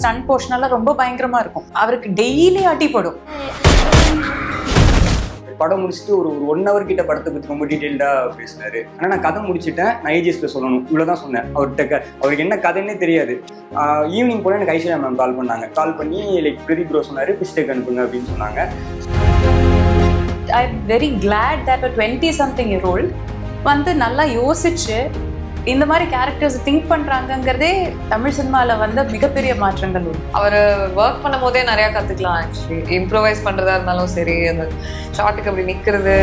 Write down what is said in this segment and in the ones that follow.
Stun போர்ஷனெல்லாம் ரொம்ப பயங்கரமா இருக்கும். அவருக்கு டெய்லி அடிபடும். படம் முடிச்சுட்டு ஒரு 1 hour கிட்ட படத்தை பற்றி ரொம்ப டீட்டெயில்டாக பேசினாரு. ஆனால் நான் கதை முடிச்சுட்டேன், நான் ஏஜிஎஸ்ல சொல்லணும் இவ்வளோதான் சொன்னேன். அவருக்கு என்ன கதைன்னே தெரியாது. ஈவினிங் போல எனக்கு ஐஸ்வர்யா மேம் கால் பண்ணாங்க. கால் பண்ணி லைக் பிரதீப் ப்ரோ சொன்னார், பிஸ்டேக் அனுப்புங்க அப்படின்னு சொன்னாங்க. I am very glad that a 20-something-year-old வந்து நல்லா யோசிச்சு இந்த மாதிரி கேரக்டர்ஸ் திங்க் பண்றாங்கிறதே தமிழ் சினிமால வந்து மிகப்பெரிய மாற்றங்கள் உண்டு. அவர் ஒர்க் பண்ணும் போதே நிறைய கத்துக்கலாம். ஆக்சுவலி இம்ப்ரோவைஸ் பண்றதா இருந்தாலும் சரி, அந்த ஷார்ட்டுக்கு அப்படி நிக்கிறது.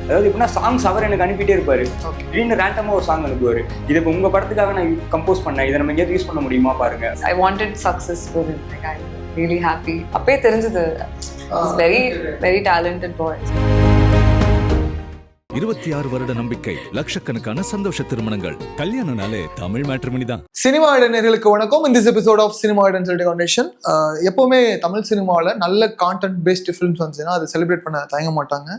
அதாவது எப்படின்னா சாங்ஸ் அவர் எனக்கு அனுப்பிட்டே இருப்பாரு. திடீர்னு ரேண்டமா ஒரு சாங் அனுப்புவாரு. இது இப்போ உங்க படத்துக்காக நான் கம்போஸ் பண்ணேன், இதை நம்ம எங்கேயாவது யூஸ் பண்ண முடியுமா பாருங்க. I wanted success with it. Like I really happy. அப்பவே தெரிஞ்சது வெரி வெரி டேலண்டட் பாய். 26 வருட நம்பிக்கை, லட்சக்கணக்கான சந்தோஷ திருமணங்கள். கல்யாணம்னாலே தமிழ் மேட்ரிமோனி தான். சினிமா இடநேர்களுக்கு வணக்கம். இந்த எபிசோட் ஆஃப் சினிமா இடன் ஃபவுண்டேஷன். எப்பவுமே தமிழ் சினிமாவில் நல்ல கான்டென்ட் பேஸ்டு ஃபிலிம்ஸ் வந்துச்சுன்னா அதை செலிப்ரேட் பண்ண தயங்க மாட்டாங்க.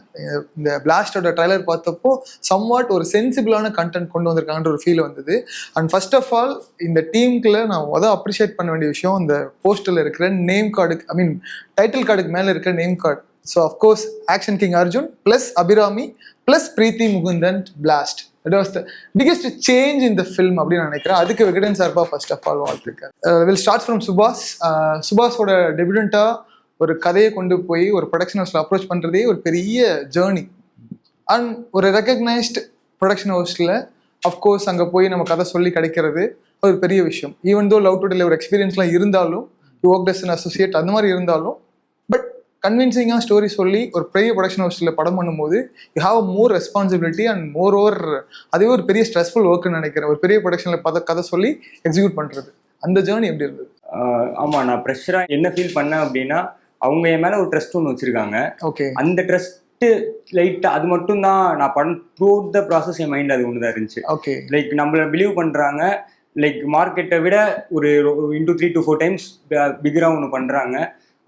இந்த பிளாஸ்டோட ட்ரைலர் பார்த்தப்போ சம்வாட் ஒரு சென்சிபிளான கண்டென்ட் கொண்டு வந்திருக்காங்கன்ற ஒரு ஃபீல் வந்தது. அண்ட் ஃபர்ஸ்ட் ஆஃப் ஆல் இந்த டீமுக்குள்ள நான் அப்ரிஷியேட் பண்ண வேண்டிய விஷயம், இந்த போஸ்டரில் இருக்கிற நேம் கார்டுக்கு, ஐ மீன் டைட்டில் கார்டுக்கு மேலே இருக்கிற name card. So of course action king Arjun plus Abirami plus Preethi Mukundan blast. That was the biggest change in the film அப்படின்னு நினைக்கிறேன். அதுக்கு விகடன் சார்பா ஃபர்ஸ்ட் ஆஃப் ஆல் வாழ்த்துக்கள். வில் ஸ்டார்ட் ஃப்ரம் சுபாஷ். சுபாஷோட டெபியூட்டா ஒரு கதையை கொண்டு போய் ஒரு ப்ரொடக்ஷன் ஹவுஸில் அப்ரோச் பண்ணுறதே ஒரு பெரிய ஜேர்னி. அண்ட் ஒரு ரெக்கக்னைஸ்ட் ப்ரொடக்ஷன் ஹவுஸில் அஃப்கோர்ஸ் அங்கே போய் நம்ம கதை சொல்லி கிடைக்கிறது ஒரு பெரிய விஷயம். Even though love to deliver எக்ஸ்பீரியன்ஸ்லாம் இருந்தாலும், ஒர்க் அஸ் அன் அசோசியேட் அந்த மாதிரி இருந்தாலும், பட் கன்வின்சிங்காக ஸ்டோரி சொல்லி ஒரு பெரிய ப்ரொடக்ஷன் ஹவுஸில் படம் பண்ணும்போது you have more responsibility and more over. அதுவே ஒரு பெரிய ஸ்ட்ரெஸ்ஃபுல் ஒர்க்குன்னு நினைக்கிறேன். ஒரு பெரிய ப்ரொடக்ஷனில் கதை சொல்லி எக்ஸிக்யூட் பண்ணுறது, அந்த ஜேர்னி எப்படி இருந்தது? ஆமாம், நான் ப்ரெஷராக என்ன ஃபீல் பண்ணேன் அப்படின்னா, அவங்க என் மேலே ஒரு ட்ரஸ்ட் ஒன்று வச்சுருக்காங்க. ஓகே, அந்த ட்ரஸ்ட்டு லைட்டாக அது மட்டும் தான் நான் படம் through out the process N mind அது ஒன்று தான் இருந்துச்சு. ஓகே, லைக் நம்மளை பிலீவ் பண்ணுறாங்க. லைக் மார்க்கெட்டை விட ஒரு இன்டூ 3 to 4 times பிகராக ஒன்று பண்ணுறாங்க.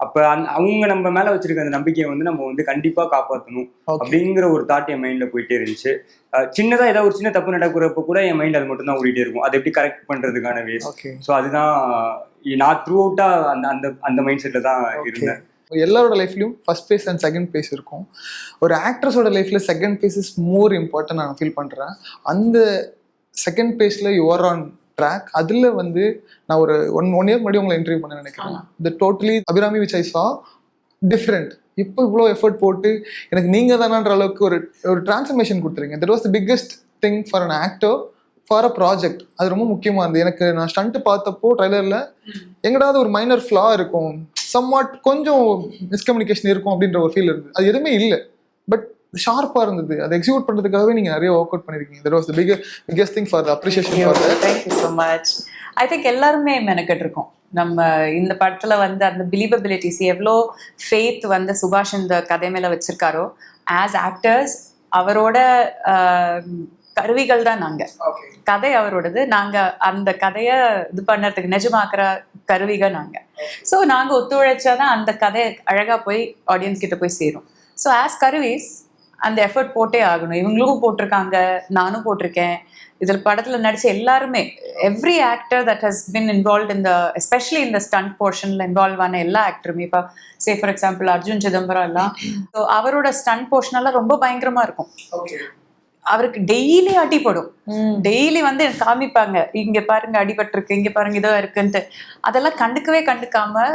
அப்போ அவங்க நம்ம மேலே வச்சிருக்க அந்த நம்பிக்கையை வந்து நம்ம வந்து கண்டிப்பாக காப்பாற்றணும் அப்படிங்கிற ஒரு தாட் என் மைண்டில் போயிட்டே இருந்துச்சு. சின்னதாக ஏதாவது ஒரு சின்ன தப்பு நடக்கிறப்ப கூட என் மைண்ட் அது மட்டும் தான் ஓடிட்டே இருக்கும், அதை எப்படி கரெக்ட் பண்ணுறதுக்கான வே. ஸோ அதுதான் நான் த்ரூ அவுட்டாக அந்த அந்த மைண்ட் செட்டில் தான் இருந்தேன். எல்லாரோட லைஃப்லையும் first phase and second phase இருக்கும். ஒரு ஆக்ட்ரஸோட லைஃப்பில் second phase is more important நான் ஃபீல் பண்ணுறேன். அந்த செகண்ட் பேஸில் யுவர் ஆன் ட்ராக். அதில் வந்து நான் ஒரு ஒன் இயர் முன்னாடி உங்களை இன்டர்வியூ பண்ண நினைக்கிறேன். இந்த டோட்டலி அபிராமி விச் ஐ சா டிஃப்ரெண்ட். இப்போ இவ்வளோ எஃபர்ட் போட்டு எனக்கு நீங்கள் தானான்ற அளவுக்கு ஒரு டிரான்ஸ்ஃபர்மேஷன் கொடுத்துருங்க. That was the biggest thing for an actor for a project. அது ரொம்ப முக்கியமாக இருந்தது எனக்கு. நான் ஸ்டண்ட்டு பார்த்தப்போ ட்ரைலரில் எங்கடாவது ஒரு மைனர் ஃப்ளா இருக்கும், சம்வாட் கொஞ்சம் மிஸ்கம்யூனிகேஷன் இருக்கும் அப்படின்ற ஒரு ஃபீல் இருந்தது. அது எதுவுமே இல்லை, பட் ஷார்ப்பாக இருந்தது. அதை எக்ஸிக்யூட் பண்ணுறதுக்காகவே நீங்கள் நிறைய ஒர்க் அவுட் பண்ணியிருக்கீங்க. That was the biggest thing for the appreciation for that. Thank you so much. I think எல்லாருமே மெனக்கெட்டு இருக்கோம். நம்ம இந்த படத்துல வந்து அந்த பிலீவபிலிட்டிஸ் எவ்வளோ ஃபெய்த் வந்து சுபாஷ் இந்த கதை மேல வச்சிருக்காரோ, ஆஸ் ஆக்டர்ஸ் அவரோட கருவிகள் தான் நாங்க. கதை அவரோடது, நாங்க அந்த கதையை இது பண்ணுறதுக்கு நிஜமாக்குற கருவிகள் நாங்க. ஸோ நாங்க ஒத்துழைச்சாதான் அந்த கதை அழகா போய் ஆடியன்ஸ் கிட்ட போய் சேரும். ஸோ ஆஸ் கருவிஸ் அந்த எஃபர்ட் போட்டே ஆகணும். இவங்களுக்கும் போட்டிருக்காங்க, நானும் போட்டிருக்கேன். இதில் படத்தில் நடிச்ச எல்லாருமே, every actor that has been involve இந்த எஸ்பெஷலி இந்த ஸ்டண்ட் போர்ஷனில் இன்வால்வ் ஆன எல்லா ஆக்டருமே, இப்போ say for example Arjun Chidambaram எல்லாம், ஸோ அவரோட ஸ்டண்ட் போர்ஷனெல்லாம் ரொம்ப பயங்கரமா இருக்கும். அவருக்கு டெய்லி அடிபடும். டெய்லி வந்து காமிப்பாங்க, இங்க பாருங்க அடிபட்டிருக்கு, இங்க பாருங்க இதோ இருக்குன்ட்டு. அதெல்லாம் கண்டுக்காம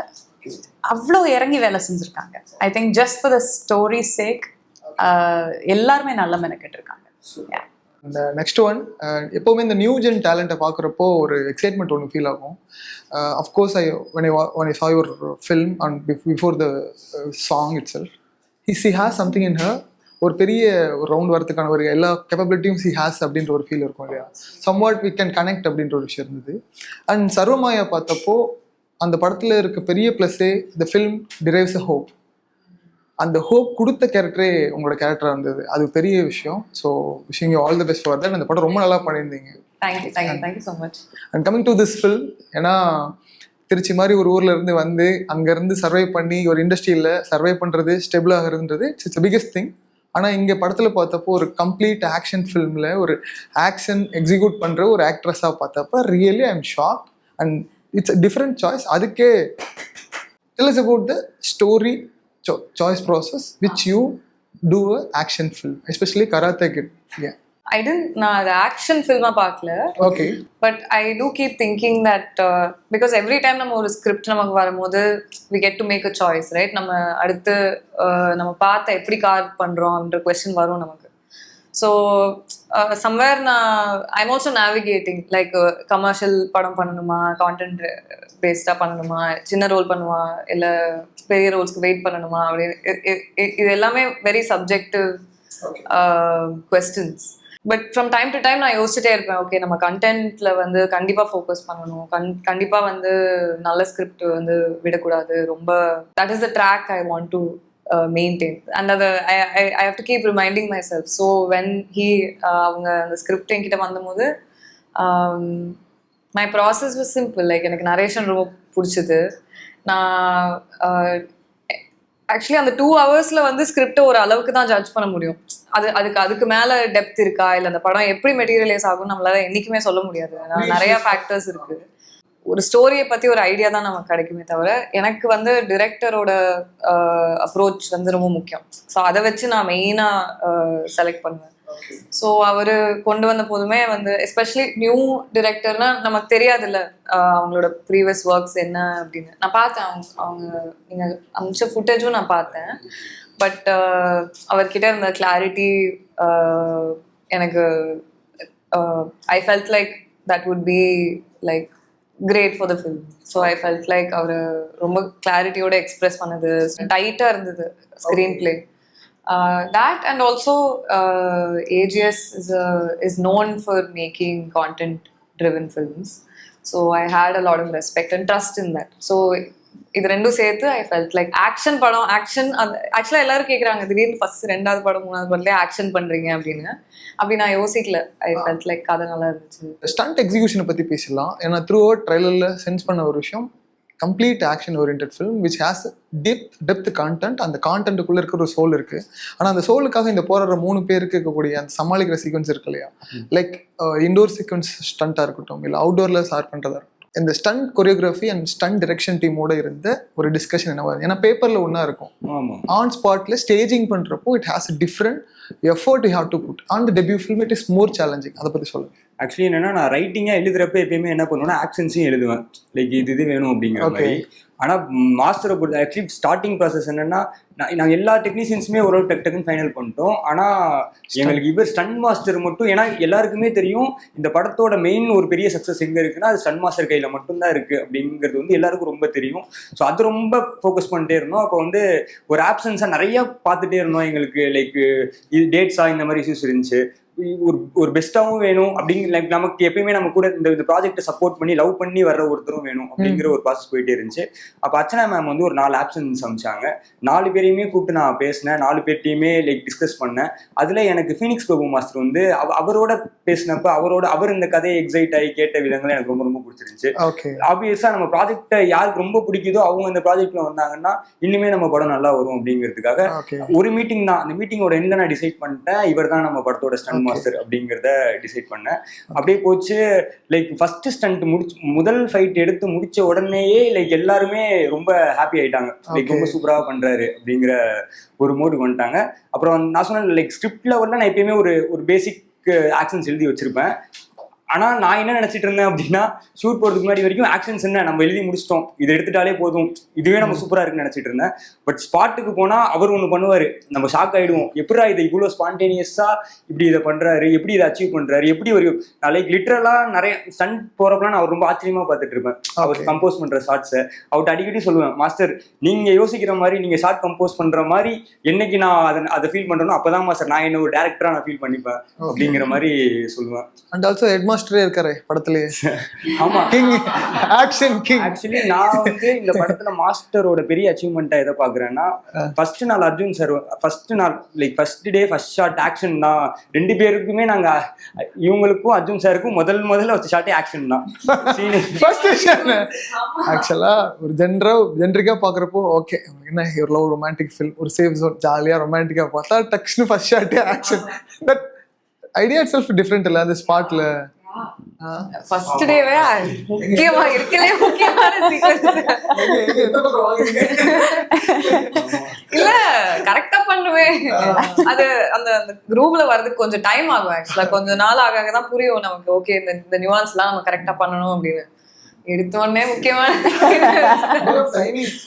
அவ்வளோ இறங்கி வேலை செஞ்சுருக்காங்க. I think just for the story sake எல்லாருமே நல்ல மெனக்கெட்டு இருக்காங்க. இந்த நெக்ஸ்ட் ஒன், எப்போவுமே இந்த நியூ ஜென் டேலண்ட்டை பார்க்குறப்போ ஒரு எக்ஸைட்மெண்ட் ஒன்று ஃபீல் ஆகும். Of course when I saw your film and before the song itself, he has something in her. ஒரு பெரிய ஒரு ரவுண்ட் வரதுக்கான ஒரு எல்லா கேப்பபிலிட்டியும் he has அப்படின்ற ஒரு ஃபீல் இருக்கும் இல்லையா? somewhat we can connect அப்படின்ற ஒரு விஷயம் இருந்தது. அண்ட் சர்வமாயா பார்த்தப்போ அந்த படத்தில் இருக்க பெரிய ப்ளஸ்ஸே the film derives a hope. அந்த ஹோப் கொடுத்த கேரக்டரே உங்களோட கேரக்டராக இருந்தது. அது பெரிய விஷயம். So wishing you all the best for that. அந்த படம் ரொம்ப நல்லா பண்ணியிருந்தீங்க. Thank you so much. And coming to this film, ஏன்னா திருச்சி மாதிரி ஒரு ஊரில் இருந்து வந்து அங்கேருந்து சர்வை பண்ணி ஒரு இண்டஸ்ட்ரியில் சர்வை பண்ணுறது, ஸ்டெபிள் ஆகிறதுன்றது இட்ஸ் பிக்கஸ்ட் திங். ஆனால் இங்கே படத்தில் பார்த்தப்போ ஒரு கம்ப்ளீட் ஆக்ஷன் ஃபில்மில் ஒரு ஆக்ஷன் எக்ஸிக்யூட் பண்ணுற ஒரு ஆக்ட்ரஸாக பார்த்தப்போ really I am shock. And it's a different choice. அதுக்கே tell us about the story choice process which you do a action film, especially Karate Kid. Yeah. நான் அது ஆக்ஷன் ஃபில்மாக பார்க்கல. Okay. But I do keep thinking that because every time நம்ம ஒரு script நமக்கு வரும்போது we get to make a choice, right? நம்ம அடுத்து நம்ம பார்த்த எப்படி கார் பண்ணுறோம் அப்படின்ற கொஸ்டின் வரும் நமக்கு. So somewhere I'm also navigating like commercial படம் பண்ணணுமா, கான்டென்ட் பேஸ்டாக பண்ணணுமா, சின்ன ரோல் பண்ணுமா, இல்லை பெரிய ரோல்ஸ்க்கு வெயிட் பண்ணணுமா அப்படின்னு. இது எல்லாமே very subjective questions. But from time to time நான் யோசிச்சுட்டே இருப்பேன், ஓகே நம்ம கண்டென்ட்ல வந்து கண்டிப்பாக ஃபோக்கஸ் பண்ணணும், கண்டிப்பாக வந்து நல்ல ஸ்கிரிப்ட் வந்து விடக்கூடாது, ரொம்ப that is the track I want to maintain. And அதை I have to keep reminding myself. So when அவங்க அந்த ஸ்கிரிப்ட் என்கிட்ட வந்தபோது my process was simple. Like எனக்கு நரேஷன் ரொம்ப பிடிச்சது. நான் ஆக்சுவலி அந்த 2 hours வந்து ஸ்கிரிப்டை ஒரு அளவுக்கு தான் ஜட்ஜ் பண்ண முடியும். அதுக்கு மேலே டெப்த் இருக்கா, இல்லை அந்த படம் எப்படி மெட்டீரியலைஸ் ஆகும் நம்மளால என்றைக்குமே சொல்ல முடியாது. நிறைய ஃபேக்டர்ஸ் இருக்கு. ஒரு ஸ்டோரியை பற்றி ஒரு ஐடியா தான் நமக்கு கிடைக்குமே தவிர, எனக்கு வந்து டிரெக்டரோட அப்ரோச் வந்து ரொம்ப முக்கியம். ஸோ அதை வச்சு நான் மெயினாக செலக்ட் பண்ணுவேன். ஸோ அவர் கொண்டு வந்த போதுமே வந்து எஸ்பெஷலி நியூ டிரெக்டர்னா நமக்கு தெரியாதுல்ல அவங்களோட ப்ரீவியஸ் ஒர்க்ஸ் என்ன அப்படின்னு. நான் பார்த்தேன் அவங்க நீங்கள் அமிச்ச ஃபுட்டேஜும் நான் பார்த்தேன். பட் அவர்கிட்ட இருந்த கிளாரிட்டி எனக்கு I felt like that would be like great for the film. So I felt like அவர் ரொம்ப கிளாரிட்டியோட எக்ஸ்பிரஸ் பண்ணது, டைட்டாக இருந்தது screenplay. That and also AGS is known for making content-driven films. So I had a lot of respect and trust in that. So இது ரெண்டும் சேர்த்து ஐ felt like action படம். ஆக்சுவலாக எல்லாரும் கேட்குறாங்க, திடீர்னு ஃபர்ஸ்ட் 2வது படம் 3வது படத்துலேயே ஆக்ஷன் பண்ணுறீங்க அப்படின்னு. அப்படி நான் யோசிக்கல. ஐ ஃபெல்ட் லைக் கதை நல்லா இருந்துச்சு. ஸ்டண்ட் எக்ஸிகியூஷனை பற்றி பேசலாம். ஏன்னா த்ரூ அவுட் ட்ரைலரில் சென்ஸ் பண்ண ஒரு விஷயம், complete action orient film which has depth content. அந்த கான்டென்ட்டுக்குள்ளே இருக்கிற ஒரு சோல் இருக்குது. ஆனால் அந்த சோலுக்காக இந்த போகிற 3 பேருக்கு இருக்கக்கூடிய அந்த சமாளிக்கிற சீக்வன்ஸ் இருக்கு இல்லையா, லைக் இண்டோர் சீக்வன்ஸ் ஸ்டண்ட்டாக இருக்கட்டும், இல்லை அவுட்டோரில் ஸ்டார்ட் பண்ணுறதா இருக்கட்டும், இந்த stunt choreography and stunt direction டீமோட இருந்த ஒரு டிஸ்கஷன் என்னவா, ஏன்னா பேப்பரில் ஒன்றா இருக்கும், ஆன் ஸ்பாட்டில் ஸ்டேஜிங் பண்ணுறப்போ it has a different effort you have to put. On the debut film it is more challenging. அதை பற்றி சொல்லுங்கள். ஆக்சுவலி என்னன்னா, நான் ரைட்டிங்காக எழுதுறப்ப எப்பயுமே என்ன பண்ணுவேன்னா ஆக்ஷன்ஸையும் எழுதுவேன், லைக் இது வேணும் அப்படிங்கிற மாதிரி. ஆனால் மாஸ்டரை பொறுத்த ஆக்சுவலி ஸ்டார்டிங் ப்ராசஸ் என்னன்னா, நாங்கள் எல்லா டெக்னீஷியன்ஸுமே ஒரு டக்குன்னு ஃபைனல் பண்ணிட்டோம். ஆனால் எங்களுக்கு இவர் ஸ்டன் மாஸ்டர் மட்டும், ஏன்னா எல்லாருக்குமே தெரியும் இந்த படத்தோட மெயின் ஒரு பெரிய சக்ஸஸ் எங்கே இருக்குன்னா அது ஸ்டன் மாஸ்டர் கையில் மட்டும்தான் இருக்குது அப்படிங்கிறது வந்து எல்லாருக்கும் ரொம்ப தெரியும். ஸோ அது ரொம்ப ஃபோக்கஸ் பண்ணிட்டே இருந்தோம். அப்போ வந்து ஒரு ஆப்ஷன்ஸாக நிறைய பார்த்துட்டே இருந்தோம். எங்களுக்கு லைக் இது டேட்ஸாக இந்த மாதிரி இஷ்யூஸ் இருந்துச்சு. ஒரு பெஸ்ட்டாகவும் வேணும் அப்படிங்கிற, லைக் நமக்கு எப்பயுமே நம்ம கூட இந்த ப்ராஜெக்டை சப்போர்ட் பண்ணி லவ் பண்ணி வர்ற ஒருத்தரும் வேணும் அப்படிங்கிற ஒரு ப்ராசஸ் போயிட்டே இருந்துச்சு. அப்போ அர்ச்சனா மேம் வந்து ஒரு 4 ஆப்ஷன்ஸ் அமைச்சாங்க. 4 பேரையுமே கூப்பிட்டு நான் பேசினேன், 4 பேர்ட்டையுமே லைக் டிஸ்கஸ் பண்ணேன். அதில் எனக்கு ஃபீனிக்ஸ் பிரபு மாஸ்டர் வந்து அவரோட பேசினப்ப அவர் இந்த கதையை எக்ஸைட் ஆகி கேட்ட விதங்கள் எனக்கு ரொம்ப ரொம்ப பிடிச்சிருந்துச்சு. ஆப்வியஸாக நம்ம ப்ராஜெக்டை யாருக்கு ரொம்ப பிடிக்குதோ அவங்க இந்த ப்ராஜெக்ட்ல வந்தாங்கன்னா இன்னுமே நம்ம படம் நல்லா வரும் அப்படிங்கிறதுக்காக ஒரு மீட்டிங் தான். அந்த மீட்டிங்கோட எண்ட்ல நான் டிசைட் பண்ணிட்டேன், இவர் தான் நம்ம படத்தோட ஸ்டன் மாஸ்டர் அப்படிங்கிறத டிசைட் பண்ணேன். அப்படியே போச்சு. லைக் ஃபர்ஸ்ட் ஸ்டண்ட் முதல் ஃபைட் எடுத்து முடிச்ச உடனேயே லைக் எல்லாருமே ரொம்ப ஹாப்பி ஆயிட்டாங்க. லைக் ரொம்ப சூப்பராக பண்றாரு அப்படிங்கிற ஒரு மோடுக்கு வந்துட்டாங்க. அப்புறம் நான் சொன்னேன், லைக் ஸ்கிரிப்ட் லெவலில் நான் எப்பயுமே ஒரு பேசிக் ஆக்ஷன்ஸ் எழுதி வச்சிருப்பேன். ஆனால் நான் என்ன நினச்சிட்டு இருந்தேன் அப்படின்னா, ஷூட் போகிறதுக்கு முன்னாடி வரைக்கும் ஆக்ஷன்ஸ் என்ன நம்ம எழுதி முடிச்சிட்டோம், இதை எடுத்துட்டாலே போதும், இதுவே நம்ம சூப்பராக இருக்குன்னு நினச்சிட்டு இருந்தேன். பட் ஸ்பாட்டுக்கு போனால் அவர் ஒன்று பண்ணுவார், நம்ம ஷாக் ஆகிடுவோம். எப்படா இதை இவ்வளோ ஸ்பான்டேனியஸாக இப்படி இதை பண்ணுறாரு, எப்படி இதை அச்சீவ் பண்ணுறாரு, எப்படி ஒரு லைக் லிட்ரலாக நிறைய ஸ்டண்ட் போகிறப்பலாம் நான் அவர் ரொம்ப ஆச்சரியமாக பார்த்துட்டு இருப்பேன். அவர் கம்போஸ் பண்ணுற ஷார்ட்ஸை அவர்கிட்ட அடிக்கடி சொல்லுவேன், மாஸ்டர் நீங்கள் யோசிக்கிற மாதிரி நீங்கள் ஷார்ட் கம்போஸ் பண்ணுற மாதிரி என்னைக்கு நான் அதை ஃபீல் பண்ணுறேனோ அப்போ தான் மாஸ்டர் நான் என்ன ஒரு டேரக்டராக நான் ஃபீல் பண்ணிப்பேன் அப்படிங்கிற மாதிரி சொல்லுவேன். அண்ட் ஆல்சோ ஹெட்மாஸ்டரே இருக்காரு படத்துலயே. ஆமா, கிங், ஆக்ஷன் கிங். ஆக்சுவலி நான் வந்து இந்த படத்துல மாஸ்டரோட பெரிய அச்சீவ்மெண்ட்டா எதை பாக்குறேன்னா, ஃபர்ஸ்ட் நாள் அர்ஜுன் சார் ஃபர்ஸ்ட் நாள் like first day first shot action தான். 2 பேருக்குமே நாங்க இவங்களுக்கும் அர்ஜுன் சாருக்கும் முதல்ல வச்ச ஷாட்டே ஆக்ஷன் தான். ஆக்சுவலா ஒரு ஜென்ரிக்கா பாக்குறப்போ ஓகே என்ன ஒரு லவ் ரொமான்டிக் ஃபில்ம், ஒரு சேஃப் ஜோன், ஜாலியா ரொமான்டிக்கா பார்த்தா டக்ஸ்னு ஃபர்ஸ்ட் ஷாட்டே action. But idea itself different இல்லை அந்த ஸ்பாட்ல. ஃபர்ஸ்ட் டேவே முக்கியமா முக்கியமான சீக்வன்ஸ். இல்ல கரெக்டா பண்ணுவேன். அது அந்த அந்த குரூப்ல வர்றதுக்கு கொஞ்சம் டைம் ஆகும். ஆக்சுவலா கொஞ்சம் நாள் ஆக தான் புரியும் நமக்கு. ஓகே இந்த நியூவான்ஸ் எல்லாம் நம்ம கரெக்டா பண்ணணும் அப்படின்னு. எடுத்தோடனே முக்கியமான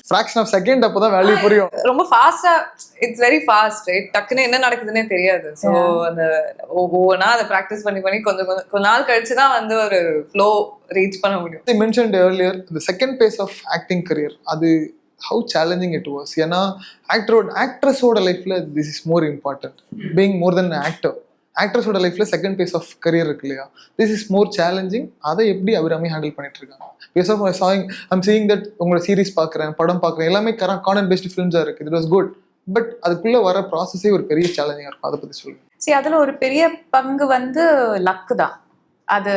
ஃபிராக்ஷன் ஆஃப் செகண்ட் அப்பதான் வேல்யூ புரியும். ரொம்ப ஃபாஸ்டா, இட்ஸ் வெரி ஃபாஸ்ட் ரைட். டக்குன்னு என்ன நடக்குதுன்னே தெரியாது. ஸோ அந்த ஒவ்வொன்றா அதை ப்ராக்டிஸ் பண்ணி கொஞ்ச நாள் கழிச்சு தான் வந்து ஒரு ஃப்ளோ ரீச் பண்ண முடியும். I mentioned earlier the second phase of acting career, அது how challenging it was. ஏன்னா ஆக்ட்ரஸோட லைஃப்ல this is more important, being more than an actor. ஆக்ட்ரஸோட லைஃப்ல செகண்ட் பேஸ் ஆஃப் கரியர் இருக்கு இல்லையா, திஸ் இஸ் மோர் சேலஞ்சிங். அதை எப்படி அபிராமி ஹேண்டில் பண்ணிட்டு இருக்காங்க? Because of I'm seeing that உங்களோட சீரிஸ் பார்க்குறேன், படம் பார்க்குறேன், எல்லாமே கான்டென்ட் பேஸ்ட் ஃபிலிம்ஸாக இருக்குது. இட் வாஸ் குட், பட் அதுக்குள்ளே வர ப்ராசஸே ஒரு பெரிய சேலஞ்சிங்காக இருக்கும். அதை பற்றி சொல்லுங்கள். சரி, அதில் ஒரு பெரிய பங்கு வந்து லக்கு தான். அது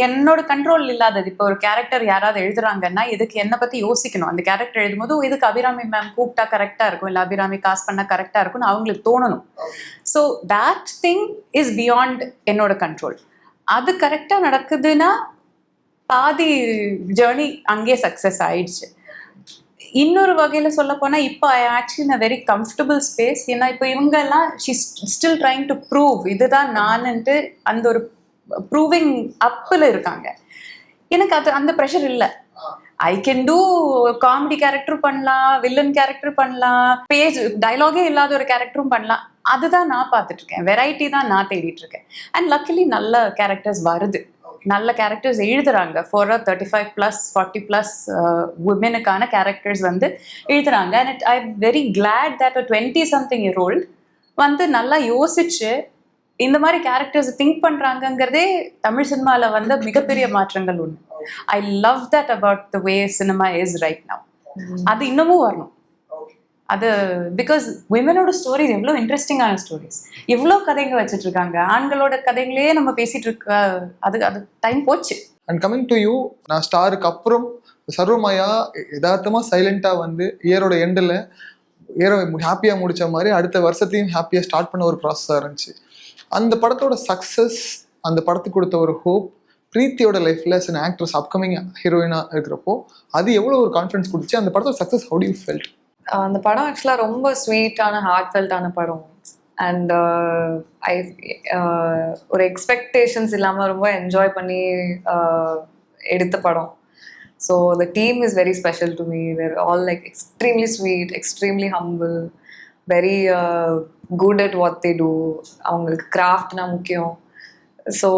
என்னோட கண்ட்ரோல் இல்லாதது. இப்போ ஒரு கேரக்டர் யாராவது எழுதுறாங்கன்னா இதுக்கு என்னை பற்றி யோசிக்கணும். அந்த கேரக்டர் எழுதும்போது இதுக்கு அபிராமி மேம் கூப்பிட்டா கரெக்டாக இருக்கும், இல்லை அபிராமி காஸ்ட் பண்ணால் கரெக்டாக இருக்கும்னு அவங்களுக்கு தோணணும். So that thing is beyond என்னோட கண்ட்ரோல். அது கரெக்டாக நடக்குதுன்னா பாதி ஜேர்னி அங்கேயே சக்ஸஸ் ஆயிடுச்சு. இன்னொரு வகையில் சொல்ல போனால் இப்போ I actually in a very comfortable space. ஏன்னா இப்போ இவங்கெல்லாம் she still trying to prove இதுதான் நான்ட்டு அந்த ஒரு ப்ரூவிங் அப்பில் இருக்காங்க. எனக்கு அது அந்த ப்ரெஷர் இல்லை. ஐ கேன் டூ காமெடி கேரக்டரும் பண்ணலாம், வில்லன் கேரக்டர் பண்ணலாம், பேஜ் டைலாகே இல்லாத ஒரு கேரக்டரும் பண்ணலாம். அதுதான் நான் பார்த்துட்டு இருக்கேன், வெரைட்டி தான் நான் தேடிட்டு இருக்கேன். அண்ட் லக்கிலி நல்ல கேரக்டர்ஸ் வருது, நல்ல கேரக்டர்ஸ் எழுதுறாங்க. ஃபார் 35+ 40+ உமனுக்கான கேரக்டர்ஸ் வந்து எழுதுறாங்க. And I very glad that 20-something-year-old வந்து நல்லா யோசிச்சு இந்த மாதிரி கேரக்டர்ஸ் திங்க் பண்றாங்கங்கிறதே தமிழ் சினிமாவில் வந்து மிகப்பெரிய மாற்றங்கள் ஒன்று. I love that about the way cinema is right now. அது இன்னமும் வரணும். அது பிகாஸ் விமனோட ஸ்டோரிஸ் எவ்வளோ இன்ட்ரெஸ்டிங்கான ஸ்டோரிஸ், எவ்வளோ கதைங்க வச்சுட்டு இருக்காங்க. ஆண்களோட கதைங்களே நம்ம பேசிட்டு இருக்க, அது டைம் போச்சு. அண்ட் கமிங் டு யூ, நான் ஸ்டாருக்கு அப்புறம் சர்வமாயா யதார்த்தமாக சைலண்டாக வந்து இயரோட எண்டில் இயரை ஹாப்பியாக முடித்த மாதிரி அடுத்த வருஷத்தையும் ஹாப்பியாக ஸ்டார்ட் பண்ண ஒரு ப்ராசஸாக இருந்துச்சு. அந்த படத்தோட சக்ஸஸ், அந்த படத்துக்கு கொடுத்த ஒரு ஹோப், பிரீத்தியோட லைஃப்ல as an actress அப்கமிங் ஹீரோயினாக இருக்கிறப்போ அது எவ்வளோ ஒரு கான்ஃபிடன்ஸ் கொடுத்துச்சு? அந்த படத்தோட success how do you felt? அந்த படம் ஆக்சுவலாக ரொம்ப ஸ்வீட்டான ஹார்ட் ஃபெல்ட்டான படம். அண்ட் ஒரு எக்ஸ்பெக்டேஷன்ஸ் இல்லாமல் ரொம்ப என்ஜாய் பண்ணி எடுத்த படம். So the team is very special to me. They're all like extremely sweet, extremely humble, very good at what they do. அவங்களுக்கு கிராஃப்ட்னா முக்கியம். ஸோ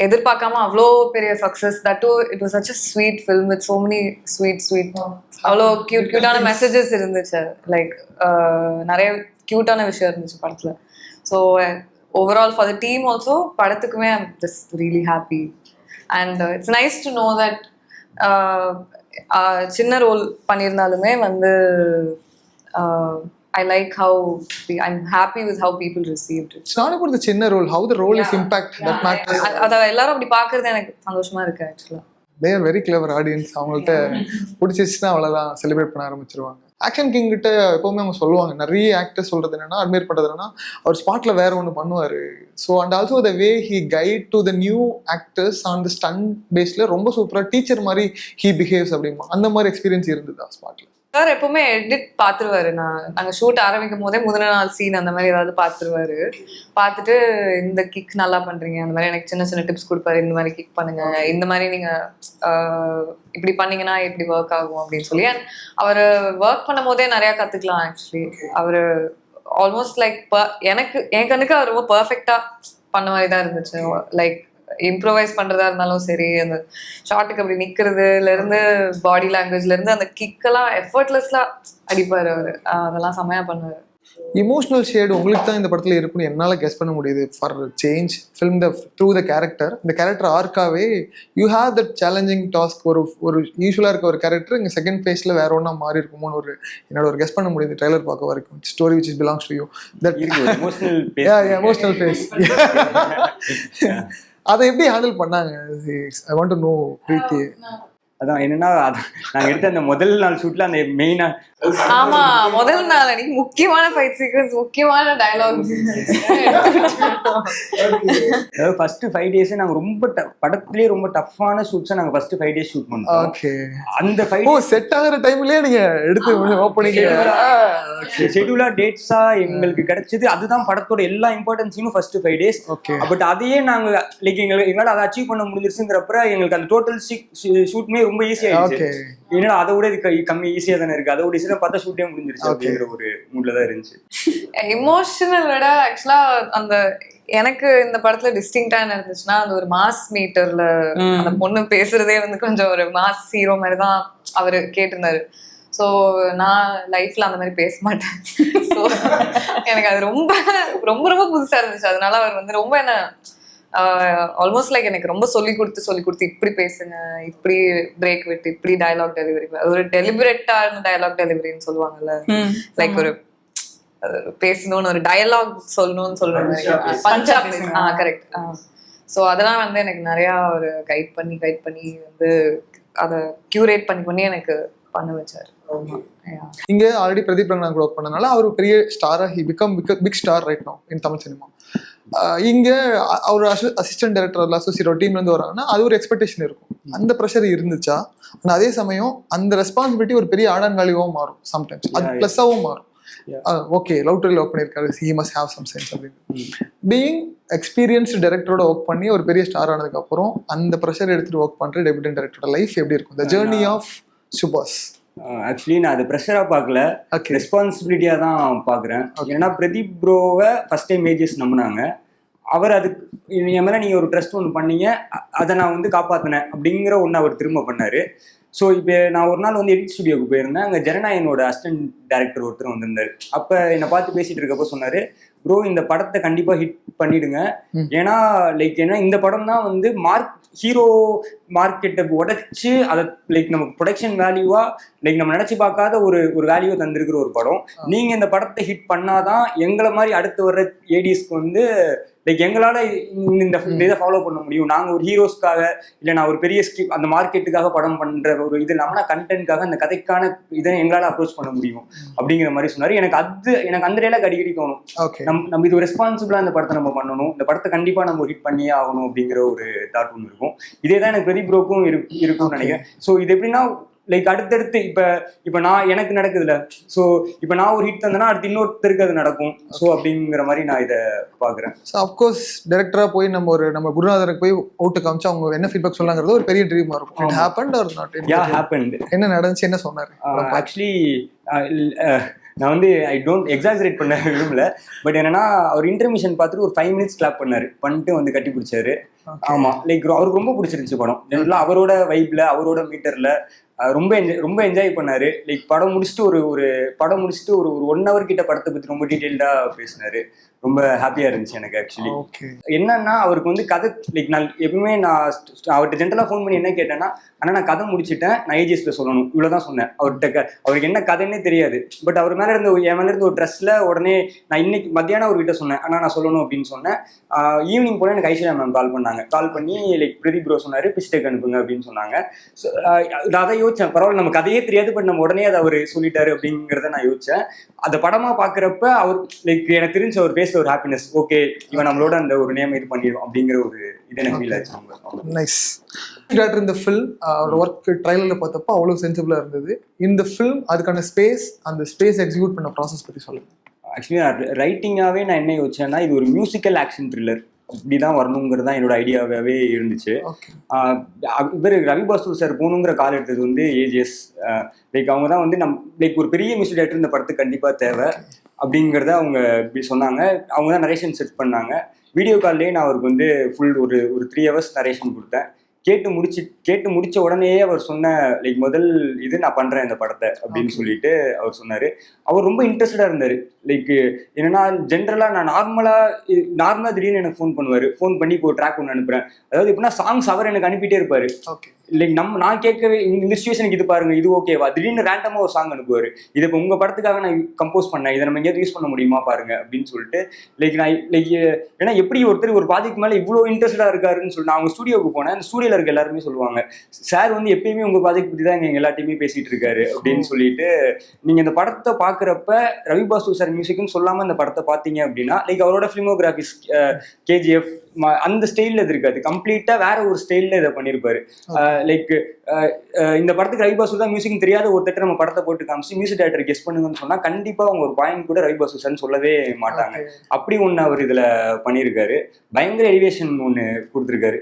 எதிர்பார்க்காம அவ்வளோ பெரிய success. That it was such a sweet film with so many sweet அவ்வளோ கியூட்டான messages இருந்துச்சு. Like நிறைய கியூட்டான விஷயம் இருந்துச்சு படத்தில். So overall for the team also, படத்துக்குமே I'm just really happy. And it's nice to know that சின்ன ரோல் பண்ணியிருந்தாலுமே வந்து I like how I'm happy with how people received it. It's not about the chinna role, how the role is impact that matters. அத எல்லாரும் அப்படி பார்க்கிறது எனக்கு சந்தோஷமா இருக்கு ஆக்சுவலா. They are very clever audience. அவங்கள்ட்ட பிடிச்சிச்சுன்னா அவ்வளோதான், செலிப்ரேட் பண்ண ஆரம்பிச்சிருவாங்க. ஆக்ஷன் கிங் கிட்ட எப்பவுமே அவங்க சொல்லுவாங்க, நிறைய ஆக்டர்ஸ் சொல்றது என்னன்னா, அட்மையர் பண்றது என்னன்னா, அவர் ஸ்பாட்ல வேற ஒன்று பண்ணுவாரு. So and also the way he guide to the new actors on the stunt பேஸ்ல ரொம்ப சூப்பராக டீச்சர் மாதிரி ஹி பிஹேவ்ஸ் அப்படிமா. அந்த மாதிரி எக்ஸ்பீரியன்ஸ் இருந்ததா ஸ்பாட்ல? சார் எப்பவுமே எடிட் பார்த்துருவாரு. நாங்கள் ஷூட் ஆரம்பிக்கும் போதே முதல் நாள் சீன் அந்த மாதிரி ஏதாவது பார்த்துருவாரு. பார்த்துட்டு இந்த கிக் நல்லா பண்ணுறீங்க, அந்த மாதிரி எனக்கு சின்ன சின்ன டிப்ஸ் கொடுப்பாரு. இந்த மாதிரி கிக் பண்ணுங்க, இந்த மாதிரி நீங்கள் இப்படி பண்ணீங்கன்னா இப்படி ஒர்க் ஆகும் அப்படின்னு சொல்லி. அண்ட் அவர் ஒர்க் பண்ணும் போதே நிறையா கற்றுக்கலாம் ஆக்சுவலி. அவர் ஆல்மோஸ்ட் லைக் எனக்கு என் கண்ணுக்கு அவர் ரொம்ப பர்ஃபெக்டாக பண்ண மாதிரி தான் இருந்துச்சு. லைக் இம்ப்ரோவைஸ் பண்ணுறதா இருந்தாலும் சரி, அந்த ஷார்ட்டுக்கு அப்படி நிற்கிறதுல இருந்து, பாடி லாங்குவேஜ்ல இருந்து அந்த கிக்கெல்லாம் எஃபர்ட்லெஸ்லாம் அடிப்பார் அவர். அதெல்லாம் செம்மையா பண்ணுவார். இமோஷனல் ஷேடு உங்களுக்கு தான் இந்த படத்தில் இருக்குன்னு என்னால் கெஸ் பண்ண முடியுது. For change film the through the character, இந்த கேரக்டர் ஆர்க்காவே you have that challenging task. ஒரு யூஸ்வலாக இருக்க ஒரு கேரக்டர் இங்கே செகண்ட் ஃபேஸில் வேற ஒன்றா மாறி இருக்குமோன்னு என்னோட ஒரு கெஸ் பண்ண முடியுது ட்ரைலர் பார்க்க வரைக்கும். Story which is belongs to you, that emotional phase. அதை எப்படி ஹேண்டில் பண்ணாங்க? I want to know Preethi. அதான் என்னன்னா நாங்க எடுத்த அந்த முதல் நாள் ஷூட்ல அந்த மெயினா ஆமா, முதல் நாள் அன்னைக்கு முக்கியமான ஃபைட் சீக்வன்ஸ், முக்கியமான டயலாக்ஸ். அதாவது ஃபர்ஸ்ட் 5 days நாங்க ரொம்ப படத்திலேயே ரொம்ப டஃப்பான ஷூட்ஸை நாங்க ஃபர்ஸ்ட் 5 days ஷூட் பண்ணோம். ஓகே. அந்த ஓ, செட் ஆகுற டைம்லயே நீங்க எடுத்து ஓப்பனிங் ஷெட்யூலா டேட்ஸா எங்களுக்கு கிடைச்சது. அதுதான் படத்தோட எல்லா இம்பார்ட்டன்ஸையும் ஃபர்ஸ்ட் 5 days. ஓகே. பட் அதையே நாங்க லைக் எங்களால அதை அச்சீவ் பண்ண முடிஞ்சிருச்சுங்கிறப்ப எங்களுக்கு அந்த டோட்டல் ஷூட்மே ரொம்ப ஈஸியா ஓகே. ஆயிடுச்சு. ஏன்னா அதை விட இது கம்மி ஈஸியா தானே இருக்கு. அதோட ஈஸியா பார்த்தா ஷூட்டே முடிஞ்சிருச்சு அப்படிங்கிற ஒரு மூட்ல தான் இருந்துச்சு. எமோஷனல் விட ஆக்சுவலா அந்த எனக்கு இந்த படத்துல டிஸ்டிங்டா என்ன இருந்துச்சுன்னா, அந்த ஒரு மாஸ் மீட்டர்ல அந்த பொண்ணு பேசுறதே வந்து கொஞ்சம் ஒரு மாஸ் ஹீரோ மாதிரி தான் அவரு கேட்டிருந்தாரு. ஸோ நான் லைஃப்ல அந்த மாதிரி பேச மாட்டேன். ஸோ எனக்கு அது ரொம்ப ரொம்ப ரொம்ப புதுசா இருந்துச்சு. அதனால அவர் வந்து ரொம்ப என்ன ஆல்மோஸ்ட் லைக் எனக்கு ரொம்ப சொல்லி கொடுத்து இப்படி பேசுங்க, இப்படி பிரேக் விட்டு, இப்படி டயலாக் டெலிவரி, ஒரு டெலிபரேட்டான டயலாக் டெலிவரின்னு சொல்லுவாங்கல்ல, லைக் ஒரு பேசணும்னு ஒரு டயலாக் சொல்லணும்னு சொல்லுவாங்க, பஞ்சாப். கரெக்ட். ஸோ அதெல்லாம் வந்து எனக்கு நிறையா ஒரு கைட் பண்ணி வந்து அதை கியூரேட் பண்ணி எனக்கு பண்ண வச்சாரு. இங்க ஆல்ரெடி பிரதீப் ரங்கநாத் கூட ஒர்க் பண்ணனால அவர் பெரிய ஸ்டாரா he become big star right now in Tamil cinema. இங்க அவர் அசிஸ்டன்ட் டைரக்டர் அசோசியேட் டீம்ல இருந்து வராங்கன்னா அது ஒரு எக்ஸ்பெக்டேஷன் இருக்கும். அந்த ப்ரெஷர் இருந்துச்சா? ஆனா அதே சமயம் அந்த ரெஸ்பான்சிபிலிட்டி ஒரு பெரிய ஆடன்காலியாவும் மாறும், சம்டைம்ஸ் அது பிளஸ்ஸாவும் மாறும். ஓகே, லவ் டுடே ஒர்க் பண்ணியிருக்காரு, he must have some sense அப்படின்னு. பீயிங் எக்ஸ்பீரியன்ஸ்டு டைரக்டரோட ஒர்க் பண்ணி ஒரு பெரிய ஸ்டார் ஆனதுக்கு அப்புறம் அந்த ப்ரெஷர் எடுத்துட்டு ஒர்க் பண்ற டெபியூட்டன்ட் டைரக்டரோட லைஃப் எப்படி இருக்கும்? த ஜர்னி ஆஃப் சுபாஷ். ஆக்சுவலி நான் அது ப்ரெஷரா பார்க்கல, ரெஸ்பான்சிபிலிட்டியா தான் பாக்குறேன். ஏன்னா பிரதீப் ப்ரோவை ஃபர்ஸ்ட் டைம் ஏஜஸ் நம்பினாங்க. அவர் அதுக்கு என் மேலே நீங்கள் ஒரு ட்ரஸ்ட் ஒன்று பண்ணீங்க, அதை நான் வந்து காப்பாற்றினேன் அப்படிங்கிற ஒன்று அவர் திரும்ப பண்ணார். ஸோ இப்போ நான் ஒரு நாள் வந்து எடிட் ஸ்டுடியோக்கு போயிருந்தேன். அங்கே ஜனநாயகனோட அசிஸ்டன்ட் டைரக்டர் ஒருத்தர் வந்திருந்தார். அப்போ என்னை பார்த்து பேசிட்டு இருக்கப்போ சொன்னார், ப்ரோ இந்த படத்தை கண்டிப்பாக ஹிட் பண்ணிடுங்க. ஏன்னா லைக் ஏன்னா இந்த படம் தான் வந்து ஹீரோ மார்க்கெட்டை உடைச்சு அதை லைக் நமக்கு ப்ரொடக்ஷன் வேல்யூவா லைக் நம்ம நினைச்சு பார்க்காத ஒரு வேல்யூவை தந்திருக்கிற ஒரு படம். நீங்க இந்த படத்தை ஹிட் பண்ணாதான் எங்களை மாதிரி அடுத்து வர்ற ஏடிஸ்க்கு வந்து லைக் எங்களால இந்த இதை ஃபாலோ பண்ண முடியும். நாங்க ஒரு ஹீரோஸ்க்காக இல்லை நான் ஒரு பெரிய அந்த மார்க்கெட்டுக்காக படம் பண்ற ஒரு இது இல்லாம நான் கண்டென்ட்காக அந்த கதைக்கான இதை எங்களால அப்ரோச் பண்ண முடியும் அப்படிங்கிற மாதிரி சொன்னாரு. எனக்கு அந்த டைலாக் அடிக்கடி தோணும், நம்ம இது ஒரு ரெஸ்பான்சிபிளா இந்த படத்தை நம்ம பண்ணணும், இந்த படத்தை கண்டிப்பா நம்ம ஹிட் பண்ணியே ஆகணும் அப்படிங்கிற ஒரு தாட் ஒன்று இருக்கும். இதே தான் எனக்கு பிரதீப் ப்ரோக்கும் இருக்கும்னு நினைக்கிறேன். ஸோ இது எப்படின்னா லைக் அடுத்தடுத்து இப்போ நான் எனக்கு நடக்குதுல, ஸோ இப்போ நான் ஒரு ஹிட் தந்தேன்னா அடுத்து இன்னொருத்தருக்கு அது நடக்கும். ஸோ அப்படிங்கிற மாதிரி நான் இதை பார்க்குறேன். ஸோ அஃப்கோர்ஸ் டேரக்டராக போய் நம்ம குருநாதருக்கு போய் அவுட்டு காமிச்சு அவங்க என்ன ஃபீட்பேக் சொல்லாங்கிறது ஒரு பெரிய ட்ரீமாக இருக்கும். It happened or not? Yeah happened. என்ன நடந்துச்சு, என்ன சொன்னார்? ஆக்சுவலி நான் வந்து ஐ டோன்ட் எக்ஸாஜரேட் பண்ண விரும்பல. பட் என்னன்னா அவர் இன்டர்மிஷன் பார்த்துட்டு ஒரு 5 minutes கிளாப் பண்ணிட்டு வந்து கட்டி பிடிச்சாரு. ஆமா, லைக் அவருக்கு ரொம்ப பிடிச்சிருந்துச்சு படம். ஜெனரலா அவரோட வைப்ல அவரோட மீட்டர்ல ரொம்ப என்ஜாய் பண்ணாரு. லைக் படம் முடிச்சுட்டு ஒரு 1 hour கிட்ட படத்தை பத்தி ரொம்ப டீடைல்டா பேசினாரு. ரொம்ப ஹாப்பியா இருந்துச்சு எனக்கு. ஆக்சுவலி என்னன்னா அவருக்கு வந்து கதை லைக் நான் எப்பவுமே நான் அவர்கிட்ட ஜென்ரலா ஃபோன் பண்ணி என்ன கேட்டேன்னா, ஆனா நான் கதை முடிச்சுட்டேன், நான் ஏஜிஎஸ்ல சொல்லணும், இவ்வளவுதான் சொன்னேன். அவருக்கு என்ன கதைன்னே தெரியாது. பட் அவர் மேல இருந்து என் மேல இருந்து ஒரு ட்ரெஸ்ல உடனே நான் இன்னைக்கு மத்தியானம் அவர்கிட்ட சொன்னேன், ஆனா நான் சொல்லணும் அப்படின்னு சொன்னேன். ஈவினிங் போல எனக்கு ஐஸ்வர்யா மேம் கால் பண்ணி லைக் பிரதீப் ப்ரோ சொன்னாரு பிஸ்டேக் அனுப்புங்க அப்படின்னு சொன்னாங்க. அதை யோசிச்சேன், பரவாயில்ல நம்ம கதையே தெரியாது, பட் நம்ம உடனே அதை அவர் சொல்லிட்டாரு அப்படிங்கிறத நான் யோசிச்சேன். அந்த படமா பாக்குறப்ப அவர் லைக் எனக்கு தெரிஞ்ச ஒரு பேஸ்ல ஒரு ஹாப்பினஸ், ஓகே இவன் நம்மளோட அந்த ஒரு நேம் இது பண்ணிடும் அப்படிங்கிற ஒரு இது எனக்கு ஃபீல் ஆச்சு. நைஸ். இந்த ஃபில்ம் ஒர்க் ட்ரைலர்ல பார்த்தப்போ அவ்வளவு சென்சிபிளா இருந்தது. இந்த ஃபில்ம் அதுக்கான அந்த ஸ்பேஸ் எக்ஸிக்யூட் பண்ண ப்ராசஸ் பத்தி சொல்லுங்க. ஆக்சுவலி நான் ரைட்டிங்காவே நான் என்ன யோசிச்சேன்னா, இது ஒரு மியூசிக்கல் ஆக்ஷன் த்ரில்லர் இப்படிதான் வரணுங்கிறது தான் என்னோட ஐடியாவே இருந்துச்சு. இவர் ரவி பாஸ்து சார் போகணுங்கிற கால் எடுத்தது வந்து ஏஜிஎஸ். லைக் அவங்க தான் வந்து லைக் ஒரு பெரிய மியூசிக் டைரக்டர் இந்த படத்துக்கு கண்டிப்பா தேவை அப்படிங்கிறத அவங்க இப்படி சொன்னாங்க. அவங்க தான் நரேஷன் செட் பண்ணாங்க. வீடியோ கால்லேயே நான் அவருக்கு வந்து ஃபுல் ஒரு 3 hours நரேஷன் கொடுத்தேன். கேட்டு முடிச்ச உடனேயே அவர் சொன்ன லைக் முதல் இது நான் பண்றேன் இந்த படத்தை அப்படின்னு சொல்லிட்டு அவர் சொன்னாரு. அவர் ரொம்ப இன்ட்ரெஸ்டடா இருந்தாரு. லைக் என்னன்னா ஜென்ரலா நான் நார்மலா திடீர்னு எனக்கு ஃபோன் பண்ணி இப்போ ட்ராக் ஒன்று அனுப்புறேன், அதாவது எப்படின்னா சாங்ஸ் அவர் எனக்கு அனுப்பிட்டே இருப்பாரு. லைக் நான் கேட்கவே இந்த சுச்சுவேஷனுக்கு இது பாருங்க இது ஓகேவா, திடீர்னு ரேண்டமா ஒரு சாங் அனுப்புவாரு, இது இப்போ உங்க படத்துக்காக நான் கம்போஸ் பண்ணேன், இதை நம்ம எங்கேயாவது யூஸ் பண்ண முடியுமா பாருங்க அப்படின்னு சொல்லிட்டு ஏன்னா எப்படி ஒருத்தர் ஒரு ப்ராஜெக்ட் மேல இவ்வளோ இன்ட்ரெஸ்டா இருக்காருன்னு சொல்லி நான் அவங்க ஸ்டுடியோக்கு போனேன். அந்த ஸ்டுடியோல இருக்க எல்லாருமே சொல்லுவாங்க, சார் வந்து எப்பயுமே உங்க ப்ராஜெக்ட் பத்தி தான் எங்க எல்லாத்தையுமே பேசிட்டு இருக்காரு அப்படின்னு சொல்லிட்டு. நீங்க இந்த படத்தை பாக்குறப்ப ரவி பாஸ்து சார் மியூசிக்னு சொல்லாம இந்த படத்தை பாத்தீங்க அப்படின்னா லைக் அவரோட ஃபிலிமோகிராஃபிஸ் கேஜிஎஃப் அந்த ஸ்டைல்ல இது இருக்காது, கம்ப்ளீட்டா வேற ஒரு ஸ்டைல்ல இதை பண்ணிருப்பாரு. லைக் இந்த படத்துக்கு ரவி பாஸ்து தான் மியூசிக் தெரியாத ஒருத்தர் நம்ம படத்தை போட்டு காமிச்சு மியூசிக் டைரக்டர் கெஸ் பண்ணுங்கன்னு சொன்னா கண்டிப்பா அவங்க ஒரு பாயிண்ட் கூட ரவி பாஸ்து சார்னு சொல்லவே மாட்டாங்க. அப்படி ஒண்ணு அவர் இதுல பண்ணியிருக்காரு, பயங்கர எலிவேஷன் ஒண்ணு கொடுத்துருக்காரு.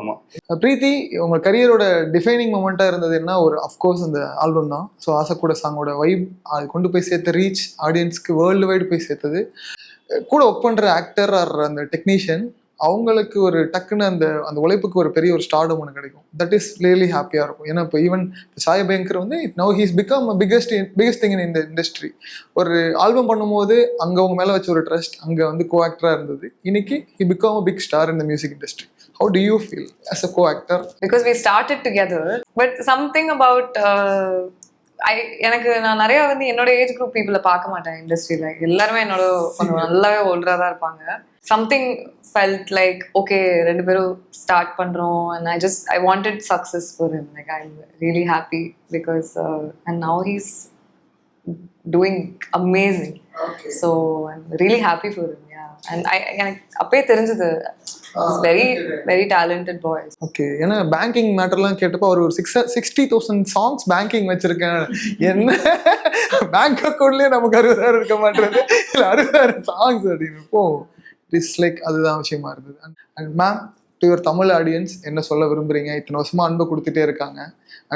ஆமா. பிரீத்தி, உங்க கரியரோட டிஃபைனிங் மொமெண்டா இருந்தது என்ன? ஒரு அஃப்கோர்ஸ் அந்த ஆல்பம் தான். ஸோ ஆசைக்கூட சாங்கோட வைப் அது கொண்டு போய் சேர்த்த ரீச் ஆடியன்ஸ்க்கு வேர்ல்டு வைடு போய் சேர்த்தது. கூட ஒர்க் பண்ற ஆக்டர் ஆர் அந்த டெக்னீஷியன் அவங்களுக்கு ஒரு டக்குன்னு அந்த அந்த உழைப்புக்கு ஒரு பெரிய ஒரு ஸ்டார்டம் ஒன்று கிடைக்கும். தட் இஸ் ரியலி ஹாப்பியாக இருக்கும். ஏன்னா இப்போ ஈவன் சாய் பயங்கர் வந்து now he's become biggest thing in இந்த இண்டஸ்ட்ரி. ஒரு ஆல்பம் பண்ணும்போது அங்கே அவங்க மேலே வச்ச ஒரு ட்ரஸ்ட் அங்கே வந்து கோ ஆக்டராக இருந்தது. இன்னைக்கு he become a big star in the music industry. How do you feel as a co-actor? Because we started together, but something about எனக்கு நான் நிறைய வந்து என்னோட ஏஜ் குரூப் பீப்புளை பார்க்க மாட்டேன் இண்டஸ்ட்ரியில. எல்லாருமே என்னோட கொஞ்சம் நல்லாவே ஓல்டரா தான் இருப்பாங்க. சம்திங் ஃபெல்ட் லைக் ஓகே ரெண்டு பேரும் ஸ்டார்ட் பண்றோம் and I wanted success for him. Like I'm really happy because and now he's doing amazing. Okay. So I'm really happy for him. Yeah. And எனக்கு அப்பவே தெரிஞ்சது very very talented boys. Okay. ஏன்னா banking மேட்டர்லாம் கேட்டப்போ அவர் ஒரு 60,000 songs banking வச்சிருக்கேன். என்ன bank அக்கௌண்ட்லயே நமக்கு 60,000 இருக்க மாட்டேங்குது, இல்லை 60,000 சாங்ஸ் அப்படின்னப்போ இட்ஸ் லைக் அதுதான் விஷயமா இருந்தது. And ma'am, to your Tamil audience என்ன சொல்ல விரும்புறீங்க? இத்தனை வருஷமா அன்பு கொடுத்துட்டே இருக்காங்க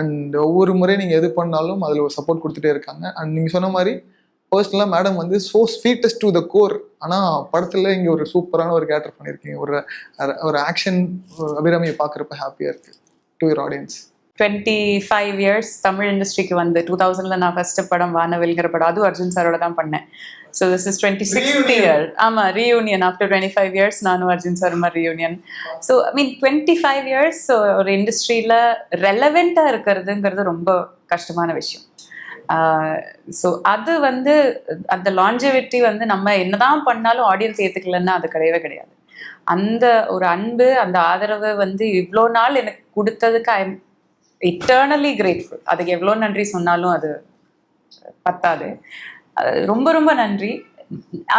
அண்ட் ஒவ்வொரு முறை நீங்கள் எது பண்ணாலும் அதில் ஒரு சப்போர்ட் கொடுத்துட்டே இருக்காங்க. அண்ட் நீங்கள் சொன்ன மாதிரி பர்சனலாக மேடம் வந்து so sweetest to the core. ஆனால் படத்தில் இங்கே ஒரு சூப்பரான ஒரு கேரக்டர் பண்ணியிருக்கீங்க. ஒரு ஆக்ஷன் அபிராமியை பார்க்குறப்ப ஹாப்பியாக இருக்குது. To your audience 25 years Tamil இண்டஸ்ட்ரிக்கு வந்து 2000 நான் ஃபர்ஸ்ட் படம் வானவில்ங்கிற படம், அதுவும் அர்ஜுன் சாரோட தான் பண்ணேன். So this is 26th year. ஆமாம், ரீயூனியன் ஆஃப்டர் 25 years நானும் அர்ஜுன் சாருமா reunion. So I mean 25 years ஒரு இண்டஸ்ட்ரியில் ரெலவெண்ட்டாக இருக்கிறதுங்கிறது ரொம்ப கஷ்டமான விஷயம். ஸோ அது வந்து அந்த லாஞ்சவிட்டி வந்து நம்ம என்னதான் பண்ணாலும் ஆடியன்ஸ் ஏற்றுக்கலன்னா அது கிடையவே கிடையாது. அந்த ஒரு அன்பு அந்த ஆதரவு வந்து இவ்வளோ நாள் எனக்கு கொடுத்ததுக்கு ஐ எம் இட்டர்னலி கிரேட்ஃபுல். அதுக்கு எவ்வளோ நன்றி சொன்னாலும் அது பத்தாது. ரொம்ப ரொம்ப நன்றி.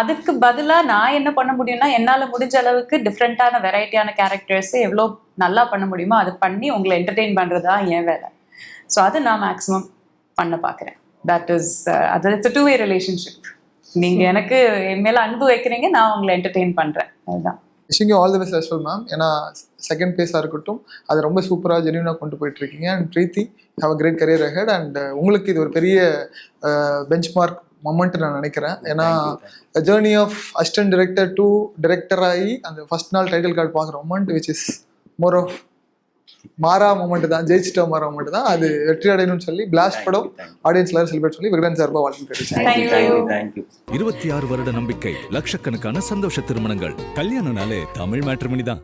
அதுக்கு பதிலாக நான் என்ன பண்ண முடியும்னா என்னால் முடிஞ்ச அளவுக்கு டிஃப்ரெண்ட்டான வெரைட்டியான கேரக்டர்ஸை எவ்வளோ நல்லா பண்ண முடியுமோ அது பண்ணி உங்களை என்டர்டெயின் பண்ணுறது தான் என் வேலை. ஸோ அது நான் மேக்ஸிமம் பண்ண பார்க்குறேன். தட் இஸ் அது இட்ஸ் a 2-way relationship. நீங்கள் எனக்கு என் மேலே அன்பு வைக்கிறீங்க, நான் உங்களை என்டர்டெயின் பண்ணுறேன். அதுதான். Wishing you all the best as well ma'am. ஏன்னா செகண்ட் பேஸாக இருக்கட்டும் அது ரொம்ப சூப்பராக ஜென்யூனாக கொண்டு போயிட்டு இருக்கீங்க. And Preethi, have a great career ahead. And உங்களுக்கு இது ஒரு பெரிய பெஞ்ச் மார்க் மொமெண்ட் நான் நினைக்கிறேன். ஏன்னா journey of assistant director to director ஆகி அந்த ஃபர்ஸ்ட் நாள் டைட்டில் கார்டு பார்க்குற moment which is more of Maara moment தான், ஜெயிச்சிட்ட மாறா மொமெண்ட் தான். அது வெற்றி அடையணும்னு சொல்லி பிளாஸ்ட் படம் ஆடியன்ஸ் எல்லாரும் செலிப்ரேட் சொல்லி விகடன் சார்பாக வாழ்த்து தெரிவிச்சேன். 26 வருட நம்பிக்கை, லட்சக்கணக்கான சந்தோஷ திருமணங்கள். கல்யாணம்னாலே தமிழ் மேட்ரிமோனி தான்.